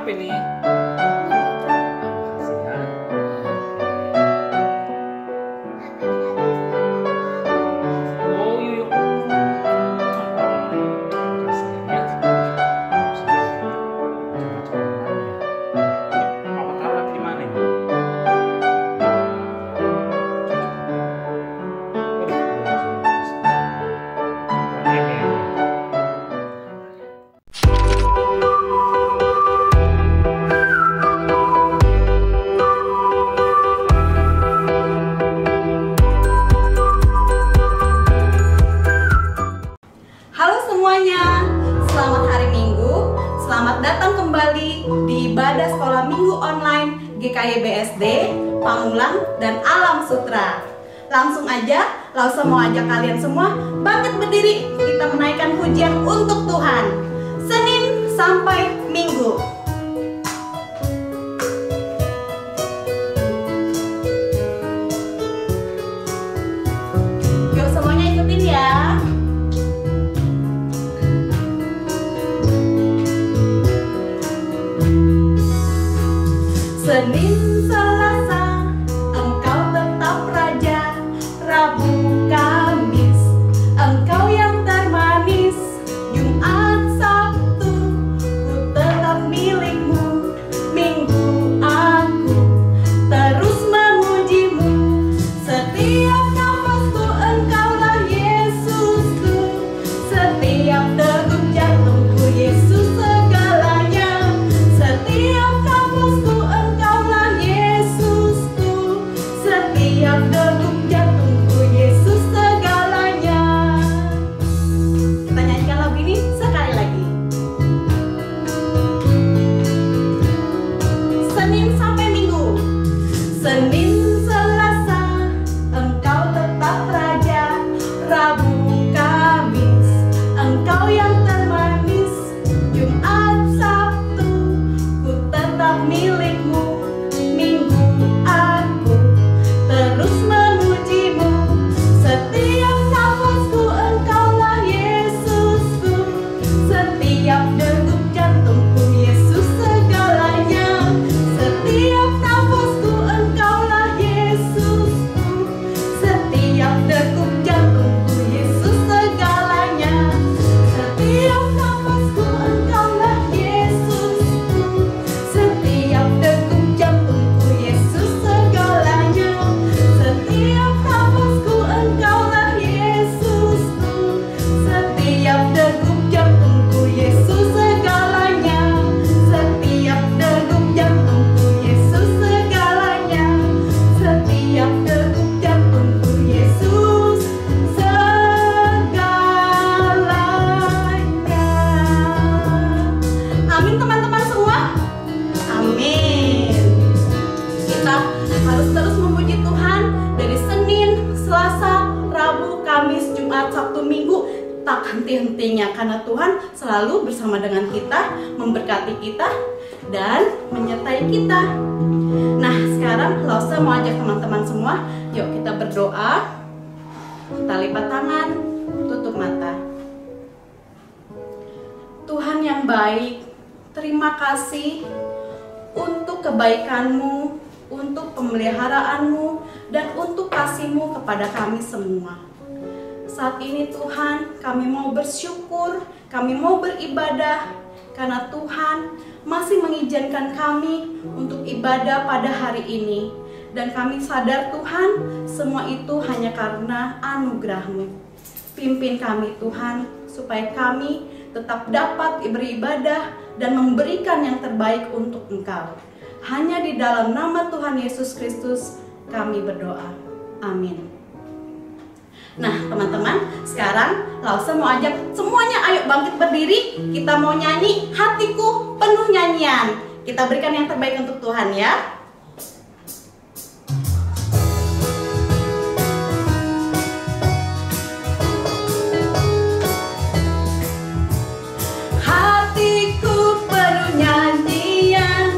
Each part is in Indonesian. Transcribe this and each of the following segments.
apa ini? Oh, yuk. Makasih ya. Papa taruh di mana ini? Halo semuanya, selamat hari Minggu. Selamat datang kembali di ibadah sekolah Minggu online GKY BSD, Pamulang, dan Alam Sutra. Langsung aja, Lausa mau ajak kalian semua bangkit berdiri. Kita menaikkan pujian untuk Tuhan. Senin sampai Minggu. Yuk semuanya ikutin ya. Senin, Selasa, engkau tetap raja. Rabu, Kamis, engkau yang termanis. Jumat, Sabtu, ku tetap milikmu. Minggu, aku terus memujimu. Setiap nafasku, engkaulah Yesusku. Setiap degup jantungku, Yesus segalanya. Setiap nafasku, engkaulah Yesusku. Setiap degup jantungku, Yesus segalanya. Kita nyanyikan lagu ini sekali lagi. Senin sampai Minggu. Senin, Selasa, engkau tetap raja. Rabu, Kamis, engkau yang termanis. Jumat, Sabtu, ku tetap milikmu. Minggu, aku terus memujimu. Setiap nafasku, engkaulah Yesusku. Setiap degup jantungku, Yesus segalanya. Setiap nafasku, engkaulah Yesusku. Setiap degup jantungku, Yesus segalanya. Setiap nafasku, engkaulah Yesusku. Setiap degup jantungku, Yesus segalanya. Setiap nafasku, engkaulah Yesusku. Setiap degup jantungku, Yesus segalanya. Setiap degup jantungku, Yesus segalanya. Setiap degup jantungku, Yesus segalanya. Amin teman-teman semua. Amin. Kita harus terus memuji Tuhan dari Senin, Selasa, Rabu, Kamis, Jumat, Sabtu, Minggu, tak henti-hentinya, karena Tuhan selalu bersama dengan kita, memberkati kita dan menyertai kita. Nah, sekarang Lausa mau ajak teman-teman semua, yuk kita berdoa. Kita lipat tangan, tutup mata. Tuhan yang baik, terima kasih untuk kebaikan-Mu, untuk pemeliharaanmu, dan untuk kasih-Mu kepada kami semua. Saat ini Tuhan, kami mau bersyukur, kami mau beribadah, karena Tuhan masih mengizinkan kami untuk ibadah pada hari ini. Dan kami sadar Tuhan, semua itu hanya karena anugerah-Mu. Pimpin kami Tuhan, supaya kami tetap dapat beribadah dan memberikan yang terbaik untuk Engkau. Hanya di dalam nama Tuhan Yesus Kristus kami berdoa. Amin. Nah teman-teman, sekarang Lausa mau ajak semuanya, ayo bangkit berdiri. Kita mau nyanyi Hatiku Penuh Nyanyian. Kita berikan yang terbaik untuk Tuhan ya. Hatiku penuh nyanyian,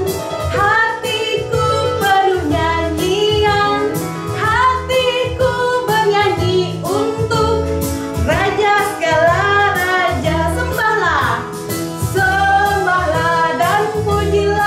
hatiku penuh nyanyian, hatiku bernyanyi untuk Raja segala raja. Sembahlah, sembahlah dan pujilah.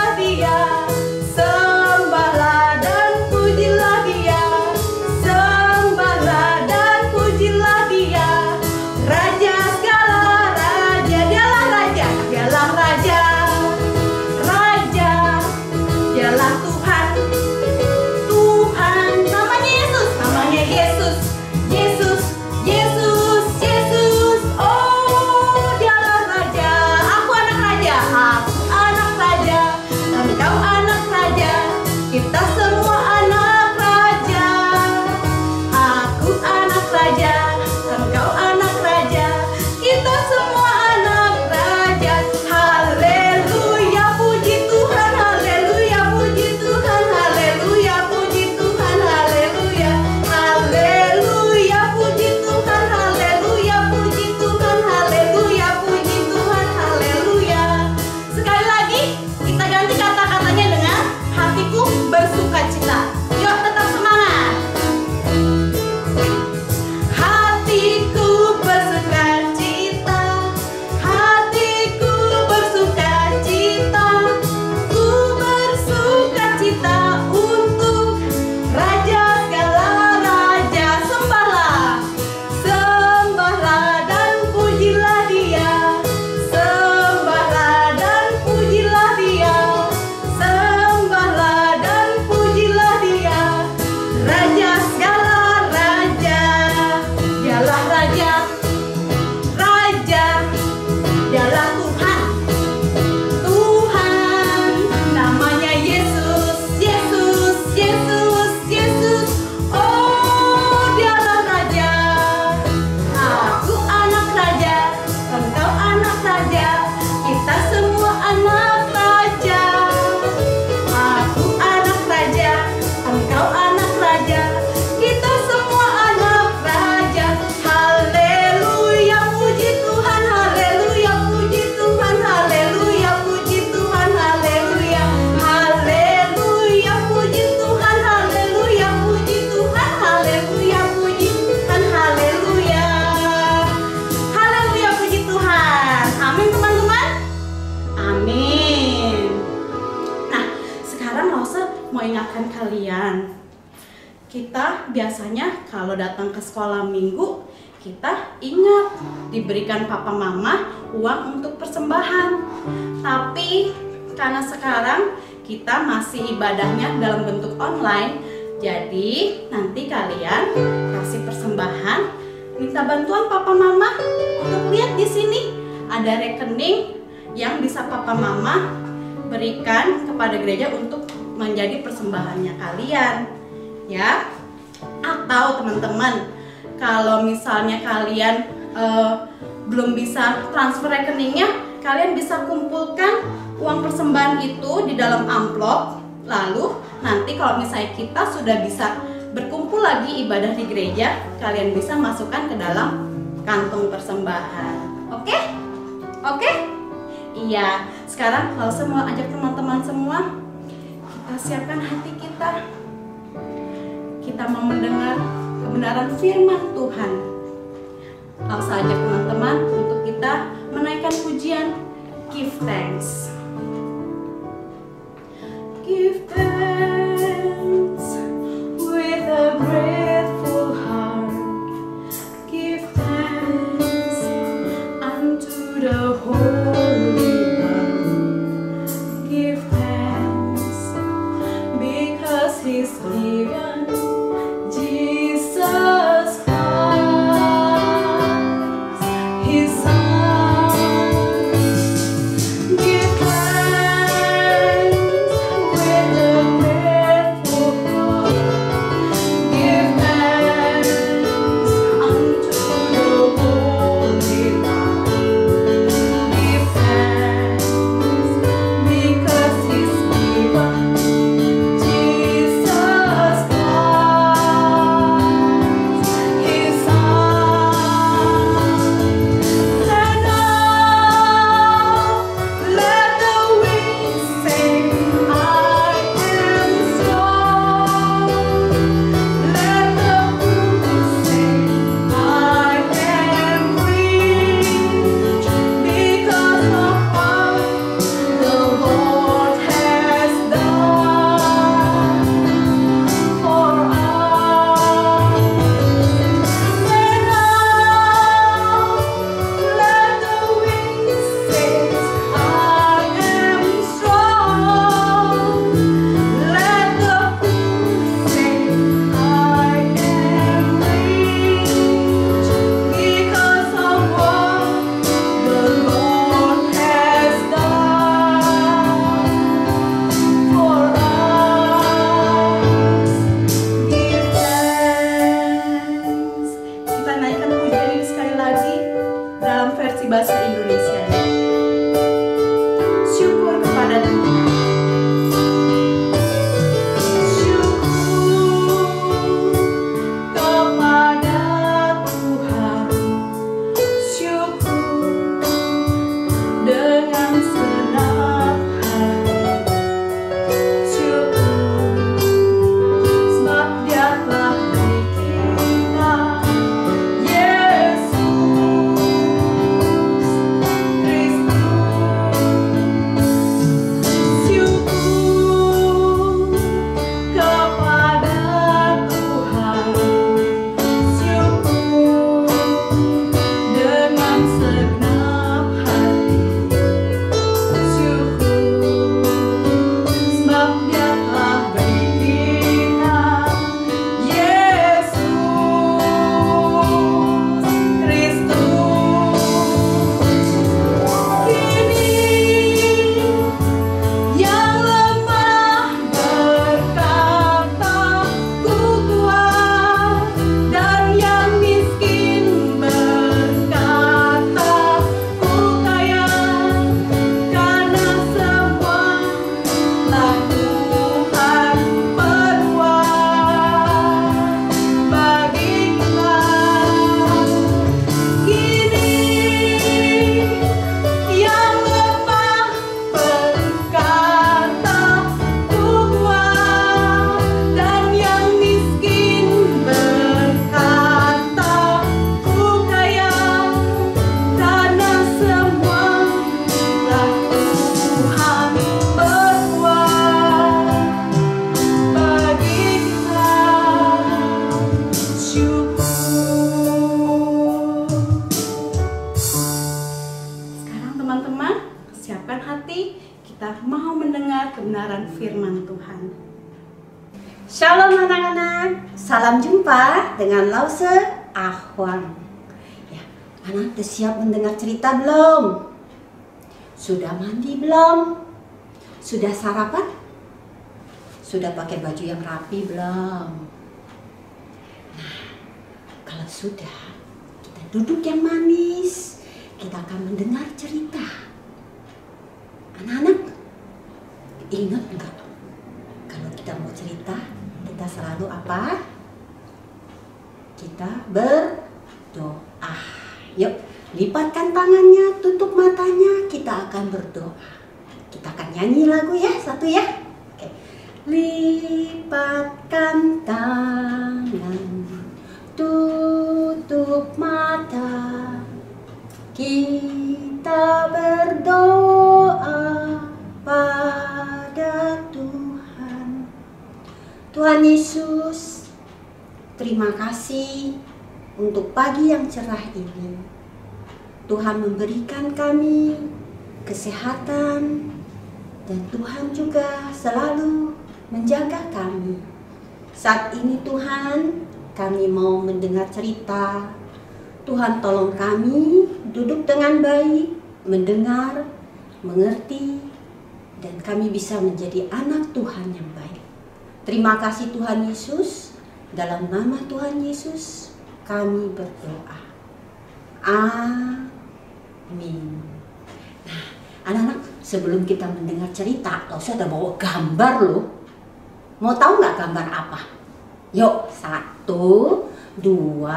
biasanya kalau datang ke sekolah minggu, kita ingat diberikan papa mama uang untuk persembahan. Tapi karena sekarang kita masih ibadahnya dalam bentuk online, jadi nanti kalian kasih persembahan, minta bantuan papa mama untuk lihat di sini ada rekening yang bisa papa mama berikan kepada gereja untuk menjadi persembahannya kalian, ya. Atau teman-teman, kalau misalnya kalian belum bisa transfer rekeningnya, kalian bisa kumpulkan uang persembahan itu di dalam amplop. Lalu nanti kalau misalnya kita sudah bisa berkumpul lagi ibadah di gereja, kalian bisa masukkan ke dalam kantung persembahan. Oke? Oke? Iya. Sekarang kalau semua ajak teman-teman semua, kita siapkan hati kita. Kita mau mendengar kebenaran firman Tuhan. Langsung ajak teman-teman untuk kita menaikkan pujian Give Thanks. Give thanks with a grateful heart. Give thanks unto the Holy One. Give thanks because He's given Jesus Christ, His Son. Give thanks with a grateful heart. Give thanks unto the Holy One. Give thanks because He's given Jesus Christ, His Son. Stand up, let the winds sing, I am strong. Let the winds sing, I am rich, because of what the Lord has done for us. Stand up, let the winds sing, I am strong. Let the winds sing, I am rich, because of what the Lord has done for us. Give thanks. Kita naikkan pujian ini sekali lagi dalam versi bahasa Indonesia. Syukur kepada Tuhan. Syukur kepada Tuhan. Syukur dengan senang hati. Syukur sebab Dia telah beri kita Yesus. kebenaran firman Tuhan. Shalom anak-anak, salam jumpa dengan Lause Ahwang. Ya, anak udah siap mendengar cerita belum? Sudah mandi belum? Sudah sarapan? Sudah pakai baju yang rapi belum? Nah, kalau sudah, kita duduk yang manis. Kita akan mendengar cerita. Anak-anak, ingat enggak? Kalau kita mau cerita, kita selalu apa? Kita berdoa. Yuk, lipatkan tangannya, tutup matanya, kita akan berdoa. Kita akan nyanyi lagu ya, satu ya. Oke. Lipatkan tangan, tutup mata, kita berdoa pada Tuhan. Tuhan Yesus, terima kasih untuk pagi yang cerah ini. Tuhan memberikan kami kesehatan dan Tuhan juga selalu menjaga kami. Saat ini Tuhan, kami mau mendengar cerita. Tuhan tolong kami duduk dengan baik, mendengar, mengerti, dan kami bisa menjadi anak Tuhan yang baik. Terima kasih Tuhan Yesus, dalam nama Tuhan Yesus kami berdoa. Amin. Nah, anak-anak, sebelum kita mendengar cerita, Lause ada bawa gambar loh. Mau tahu nggak gambar apa? Yuk, 1, 2,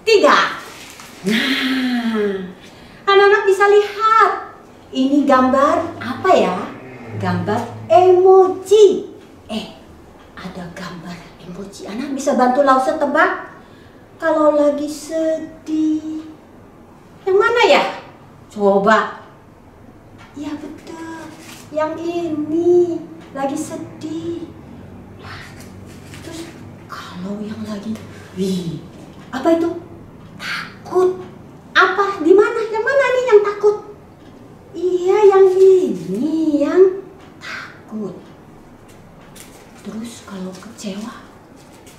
3. Nah, anak-anak bisa lihat. Ini gambar apa ya? Gambar emoji. Ada gambar emoji. Anak bisa bantu Lause tebak? Kalau lagi sedih, yang mana ya? Coba. Ya betul, yang ini lagi sedih. Nah, terus kalau yang lagi, apa itu? Takut. Apa? Di mana? Yang mana nih yang takut? Iya, yang ini yang takut. Terus kalau kecewa,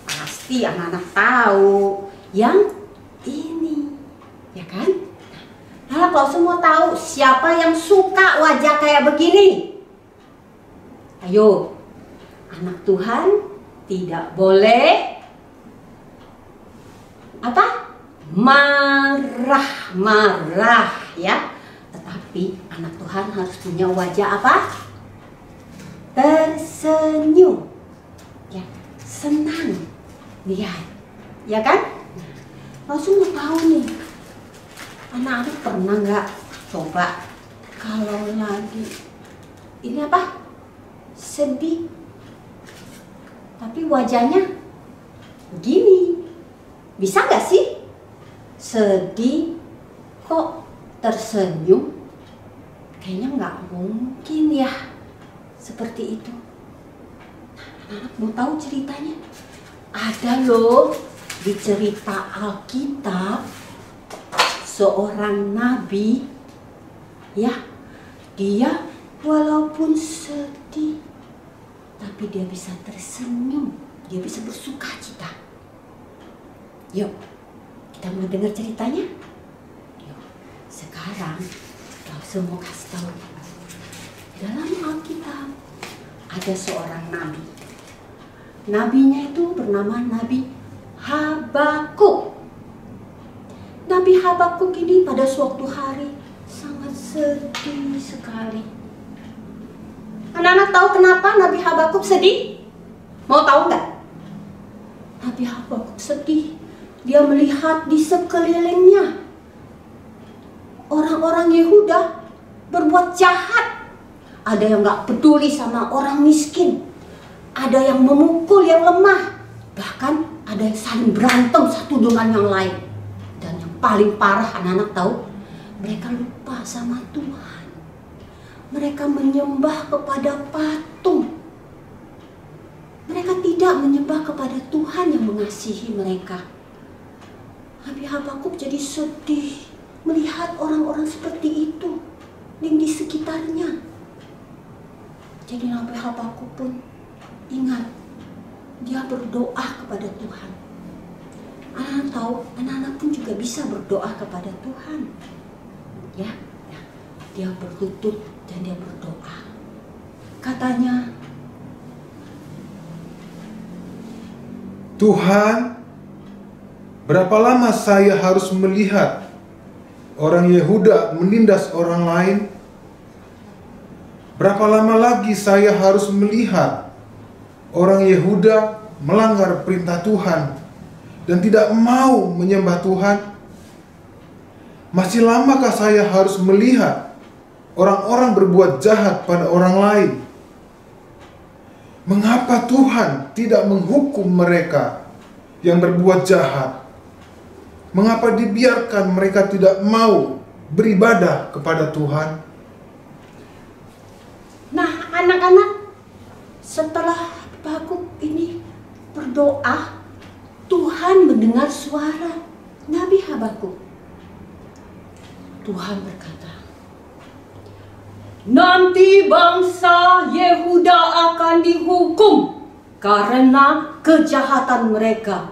pasti anak-anak tahu yang ini, ya kan? Nah, kalau semua tahu siapa yang suka wajah kayak begini? Ayo, anak Tuhan tidak boleh apa? Marah-marah ya. Tetapi anak Tuhan harus punya wajah apa? Tersenyum. Ya, senang. Lihat. Ya kan? Langsung mau tahu nih. Anak-anak pernah nggak coba kalau lagi ini apa? Sedih. Tapi wajahnya begini. Bisa nggak sih? Sedih kok tersenyum? Kayaknya nggak mungkin ya seperti itu. Nah, anak mau tahu ceritanya? Ada loh di cerita Alkitab seorang nabi, ya, dia walaupun sedih tapi dia bisa tersenyum, dia bisa bersukacita. Yuk, kita mau dengar ceritanya? Yuk, sekarang Lause mau kasih tahu. Dalam Alkitab ada seorang nabi. Nabinya itu bernama Nabi Habakuk. Nabi Habakuk ini pada suatu hari sangat sedih sekali. Anak-anak tahu kenapa Nabi Habakuk sedih? Mau tahu nggak? Nabi Habakuk sedih. Dia melihat di sekelilingnya orang-orang Yehuda berbuat jahat. Ada yang nggak peduli sama orang miskin. Ada yang memukul yang lemah. Bahkan ada yang saling berantem satu dengan yang lain. Dan yang paling parah anak-anak tahu, mereka lupa sama Tuhan. Mereka menyembah kepada patung. Mereka tidak menyembah kepada Tuhan yang mengasihi mereka. Nabi Habakuk jadi sedih melihat orang-orang seperti itu di sekitarnya. Jadi Nabi Habakuk pun ingat, dia berdoa kepada Tuhan. Anak-anak tahu, anak-anak pun juga bisa berdoa kepada Tuhan. Ya, dia berlutut dan dia berdoa. Katanya, Tuhan, berapa lama saya harus melihat orang Yehuda menindas orang lain? Berapa lama lagi saya harus melihat orang Yehuda melanggar perintah Tuhan dan tidak mau menyembah Tuhan? Masih lamakah saya harus melihat orang-orang berbuat jahat pada orang lain? Mengapa Tuhan tidak menghukum mereka yang berbuat jahat? Mengapa dibiarkan mereka tidak mau beribadah kepada Tuhan? nah anak-anak, setelah Habakuk ini berdoa, Tuhan mendengar suara Nabi Habakuk. Tuhan berkata, nanti bangsa Yehuda akan dihukum karena kejahatan mereka.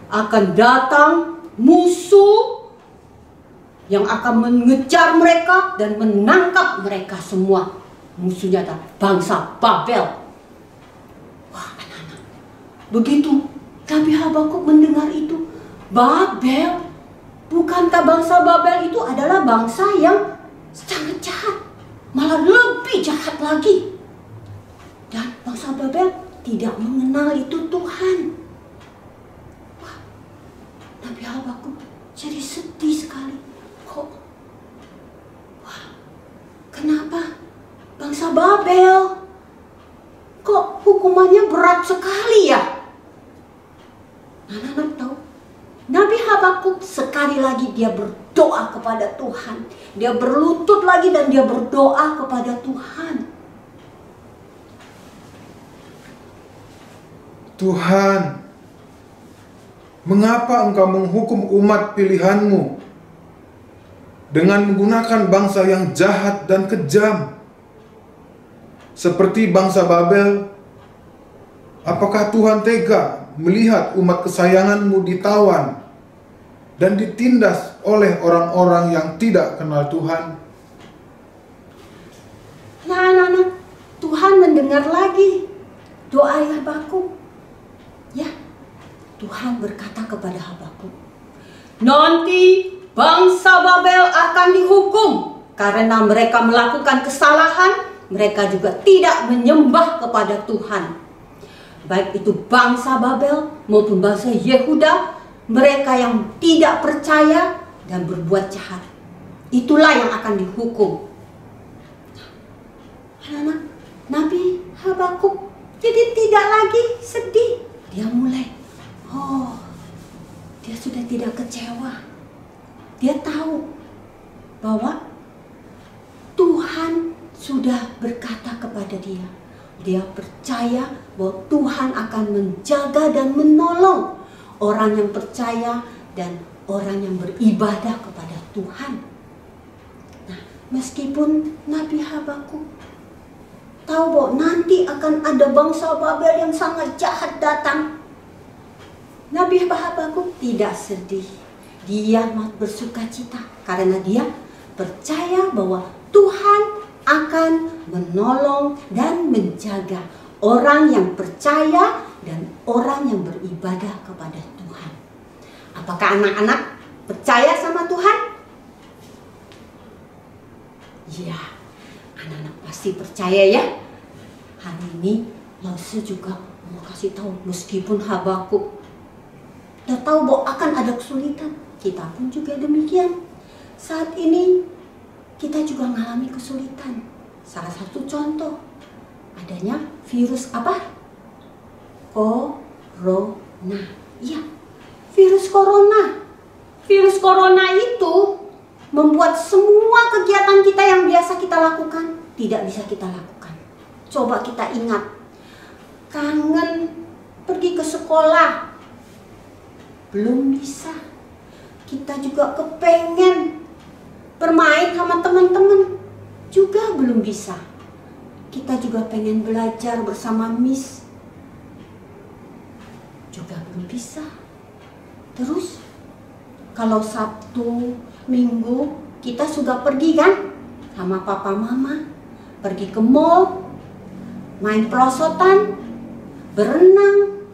Akan datang musuh yang akan mengejar mereka dan menangkap mereka semua. Musuhnya adalah bangsa Babel. Wah, anak-anak, begitu Nabi Habakuk mendengar itu, Babel, bukankah bangsa Babel itu adalah bangsa yang sangat jahat, malah lebih jahat lagi. Dan bangsa Babel tidak mengenal itu Tuhan. Wah, Nabi Habakuk jadi sedih sekali. Kenapa bangsa Babel kok hukumannya berat sekali ya? Anak-anak tahu, Nabi Habakuk sekali lagi dia berdoa kepada Tuhan. Dia berlutut lagi dan dia berdoa kepada Tuhan. Tuhan, mengapa Engkau menghukum umat pilihan-Mu dengan menggunakan bangsa yang jahat dan kejam seperti bangsa Babel? Apakah Tuhan tega melihat umat kesayangan-Mu ditawan dan ditindas oleh orang-orang yang tidak kenal Tuhan? Nah anak-anak, Tuhan mendengar lagi doa Habakuk. Ya, Tuhan berkata kepada Habakuk, nanti bangsa Babel akan dihukum karena mereka melakukan kesalahan. Mereka juga tidak menyembah kepada Tuhan. Baik itu bangsa Babel maupun bangsa Yehuda, mereka yang tidak percaya dan berbuat jahat, itulah yang akan dihukum. Anak-anak, Nabi Habakuk jadi tidak lagi sedih. Dia mulai, dia sudah tidak kecewa. Dia tahu bahwa Tuhan sudah berkata kepada dia. Dia percaya bahwa Tuhan akan menjaga dan menolong orang yang percaya dan orang yang beribadah kepada Tuhan. Nah, meskipun Nabi Habakuk tahu bahwa nanti akan ada bangsa Babel yang sangat jahat datang, Nabi Habakuk tidak sedih. Dia bersukacita karena dia percaya bahwa Tuhan akan menolong dan menjaga orang yang percaya dan orang yang beribadah kepada Tuhan. Apakah anak-anak percaya sama Tuhan? Ya, anak-anak pasti percaya ya. Hari ini Lause juga mau kasih tahu, meskipun Habakuk udah tahu bahwa akan ada kesulitan, kita pun juga demikian. Saat ini kita juga mengalami kesulitan. Salah satu contoh adanya virus apa? Corona. Iya, virus corona. Virus corona itu membuat semua kegiatan kita yang biasa kita lakukan tidak bisa kita lakukan. Coba kita ingat, kangen pergi ke sekolah, belum bisa. Kita juga kepengen bermain sama teman-teman, juga belum bisa. kita juga pengen belajar bersama Miss. Juga belum bisa. Terus, kalau Sabtu, Minggu, kita sudah pergi kan? Sama papa mama. Pergi ke mall, main perosotan, berenang.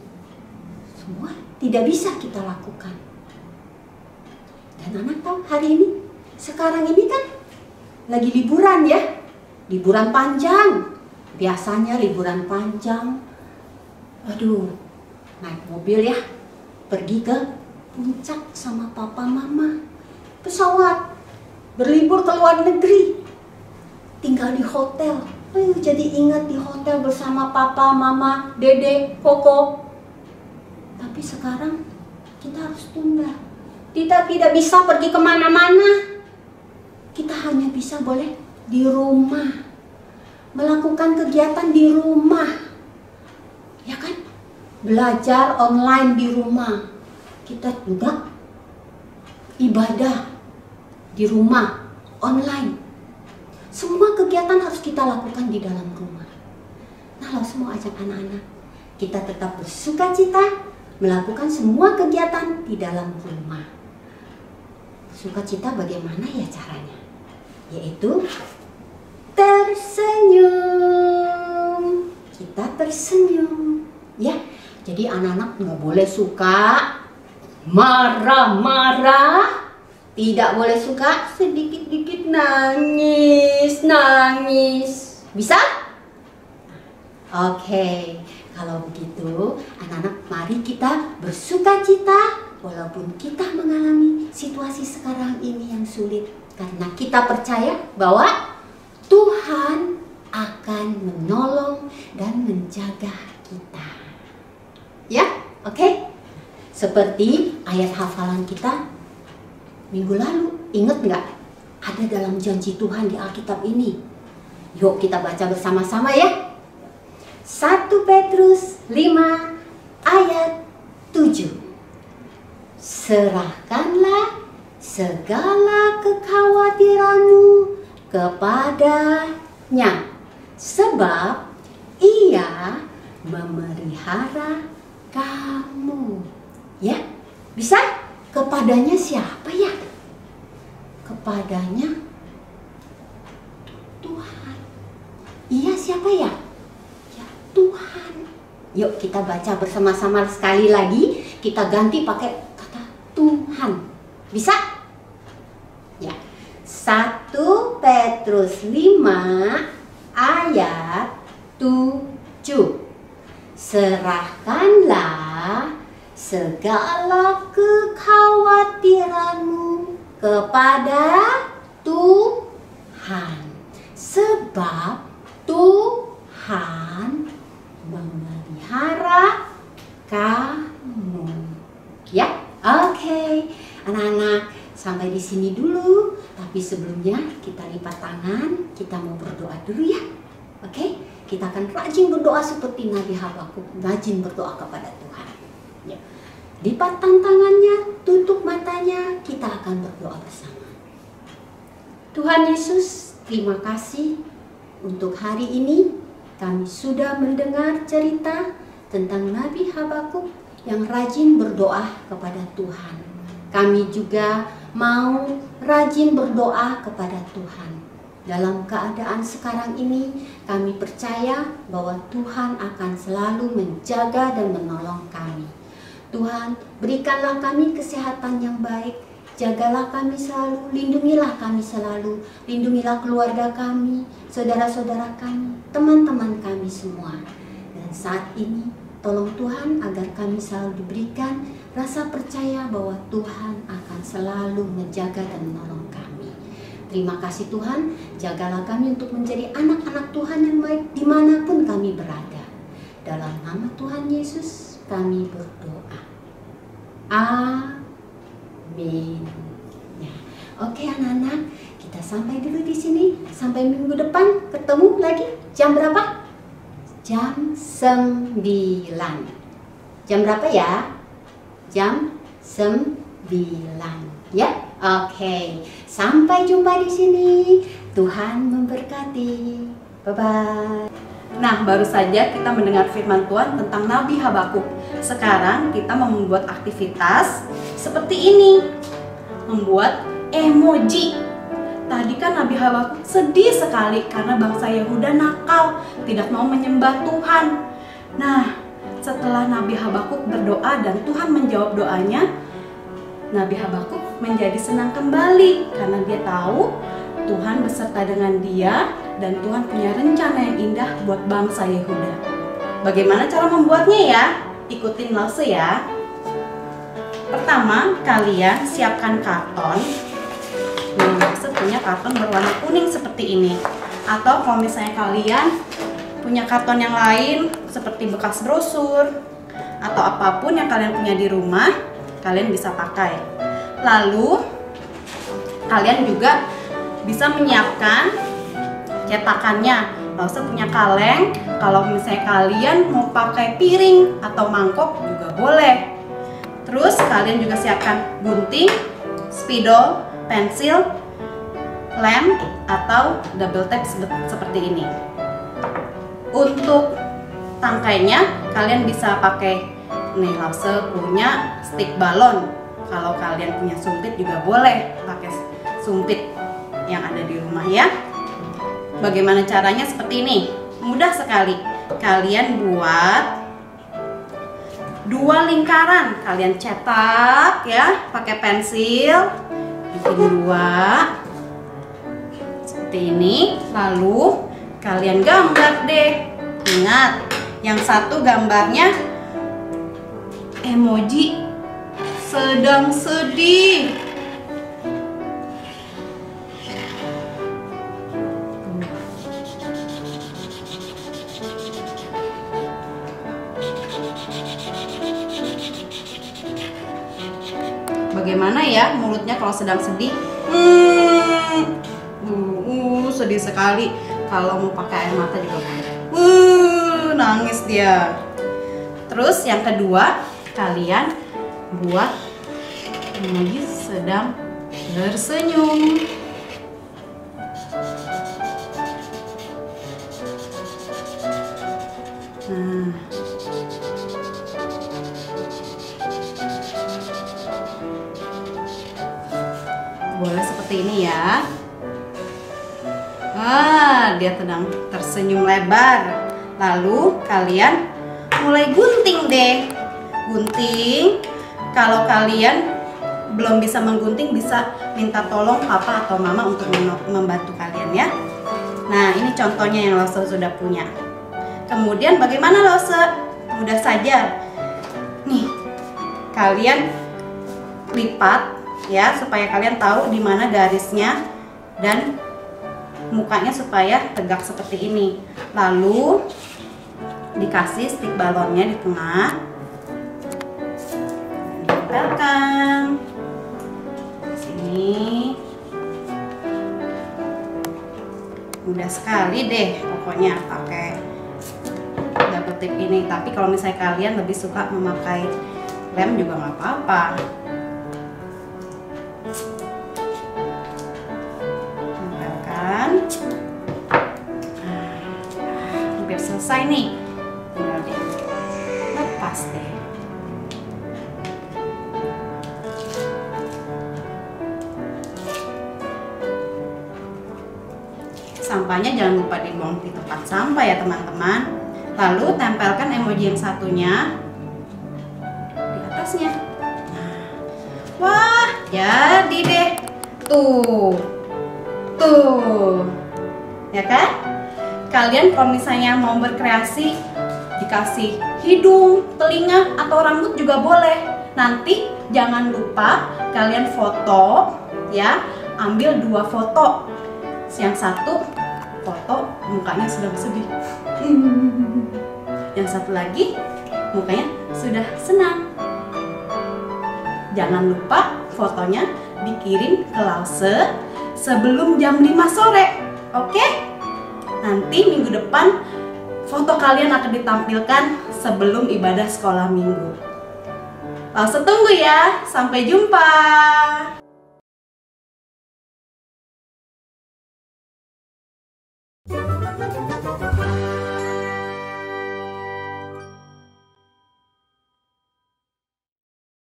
Semua tidak bisa kita lakukan. Dan anak tahu hari ini, sekarang ini kan lagi liburan ya. Liburan panjang. Biasanya liburan panjang, aduh, naik mobil ya, pergi ke puncak sama papa mama. Pesawat, berlibur ke luar negeri, tinggal di hotel. Jadi ingat di hotel bersama papa, mama, dede, koko. Tapi sekarang kita harus tunda. Kita tidak bisa pergi kemana-mana. Kita hanya bisa boleh di rumah. Melakukan kegiatan di rumah. Ya kan? Belajar online di rumah. Kita juga ibadah di rumah, online. Semua kegiatan harus kita lakukan di dalam rumah. Nah, langsung mau ajak anak-anak, kita tetap bersukacita melakukan semua kegiatan di dalam rumah. Sukacita bagaimana ya caranya? Yaitu tersenyum. Kita tersenyum, ya. Jadi anak-anak nggak boleh suka marah-marah, tidak boleh suka sedikit-dikit nangis. Bisa? Oke, kalau begitu anak-anak mari kita bersukacita walaupun kita mengalami situasi sekarang ini yang sulit. Karena kita percaya bahwa Tuhan akan menolong dan menjaga kita. Ya, oke? Seperti ayat hafalan kita minggu lalu, ingat nggak? Ada dalam janji Tuhan di Alkitab ini. Yuk kita baca bersama-sama ya. 1 Petrus 5 ayat 7. Serahkanlah segala kekhawatiranmu kepadanya, sebab Ia memelihara kamu. Ya, bisa? Kepadanya siapa ya? Kepadanya Tuhan. Iya, siapa ya? Ya, Tuhan. Yuk kita baca bersama-sama sekali lagi. Kita ganti pakai kata Tuhan. Bisa? Ya. 1 Petrus 5 ayat 7. Serahkanlah segala kekhawatiranmu kepada Tuhan, sebab Tuhan memelihara kamu. Ya, oke. Anak-anak, sampai di sini dulu. Tapi sebelumnya kita lipat tangan, kita mau berdoa dulu ya. Oke, kita akan rajin berdoa seperti Nabi Habakuk, rajin berdoa kepada Tuhan. Ya. Lipat tangannya, tutup matanya, kita akan berdoa bersama. Tuhan Yesus, terima kasih untuk hari ini. Kami sudah mendengar cerita tentang Nabi Habakuk yang rajin berdoa kepada Tuhan. Kami juga mau rajin berdoa kepada Tuhan. Dalam keadaan sekarang ini, kami percaya bahwa Tuhan akan selalu menjaga dan menolong kami. Tuhan, berikanlah kami kesehatan yang baik, jagalah kami selalu, lindungilah kami selalu, lindungilah keluarga kami, saudara-saudara kami, teman-teman kami semua. Dan saat ini, tolong Tuhan agar kami selalu diberikan rasa percaya bahwa Tuhan akan selalu menjaga dan menolong kami. Terima kasih Tuhan, jagalah kami untuk menjadi anak-anak Tuhan yang baik dimanapun kami berada. Dalam nama Tuhan Yesus kami berdoa. Amin. Ya. Oke anak-anak, kita sampai dulu di sini. Sampai minggu depan ketemu lagi. Jam berapa? Jam 9. Jam berapa ya? Jam 9 ya. Oke. Sampai jumpa di sini. Tuhan memberkati. Bye-bye. Nah, baru saja kita mendengar firman Tuhan tentang Nabi Habakuk. Sekarang kita mau membuat aktivitas seperti ini. Membuat emoji. Tadi kan Nabi Habakuk sedih sekali karena bangsa Yehuda nakal, tidak mau menyembah Tuhan. Nah, setelah Nabi Habakuk berdoa dan Tuhan menjawab doanya, Nabi Habakuk menjadi senang kembali karena dia tahu Tuhan beserta dengan dia dan Tuhan punya rencana yang indah buat bangsa Yehuda. Bagaimana cara membuatnya ya? Ikutin Lause ya. Pertama, kalian siapkan karton. Lause punya karton berwarna kuning seperti ini. Atau kalau misalnya kalian punya karton yang lain seperti bekas brosur atau apapun yang kalian punya di rumah, kalian bisa pakai. Lalu kalian juga bisa menyiapkan cetakannya. Lause punya kaleng. Kalau misalnya kalian mau pakai piring atau mangkok juga boleh. Terus kalian juga siapkan gunting, spidol, pensil, lem atau double tape seperti ini. Untuk tangkainya kalian bisa pakai, nih Lause punya stick balon. Kalau kalian punya sumpit juga boleh pakai sumpit yang ada di rumah ya. Bagaimana caranya? Seperti ini, mudah sekali. Kalian buat 2 lingkaran, kalian cetak ya pakai pensil, bikin 2 seperti ini. Lalu kalian gambar deh. Ingat, yang satu gambarnya emoji sedang sedih. Bagaimana ya mulutnya kalau sedang sedih? Sedih sekali. Kalau mau pakai air mata juga boleh. Nangis dia. Terus yang kedua, kalian buat emoji sedang tersenyum. Nah, boleh seperti ini ya. Dia sedang tersenyum lebar. Lalu kalian mulai gunting deh. Gunting. Kalau kalian belum bisa menggunting, bisa minta tolong papa atau mama untuk membantu kalian ya. Nah, ini contohnya yang Lause sudah punya. Kemudian bagaimana Lause? Mudah saja. Nih, kalian lipat ya supaya kalian tahu di mana garisnya dan mukanya supaya tegak seperti ini. Lalu dikasih stick balonnya di tengah, ditempelkan sini. Mudah sekali deh pokoknya pakai double tape ini. Tapi kalau misalnya kalian lebih suka memakai lem juga nggak apa-apa. Hampir selesai nih, tinggal deh lepas deh. Sampahnya jangan lupa dibuang di tempat sampah ya teman-teman. Lalu tempelkan emoji yang satunya di atasnya. Wah, jadi deh. Tuh, ya kan? Kalian kalau misalnya mau berkreasi, dikasih hidung, telinga, atau rambut juga boleh. Nanti jangan lupa kalian foto ya, ambil 2 foto. Yang satu foto mukanya sudah sedih. Yang satu lagi mukanya sudah senang. Jangan lupa fotonya dikirim ke Lause sebelum jam 5 sore. Oke? Nanti minggu depan foto kalian akan ditampilkan sebelum ibadah sekolah minggu. Lause tunggu ya. Sampai jumpa. Tuhan.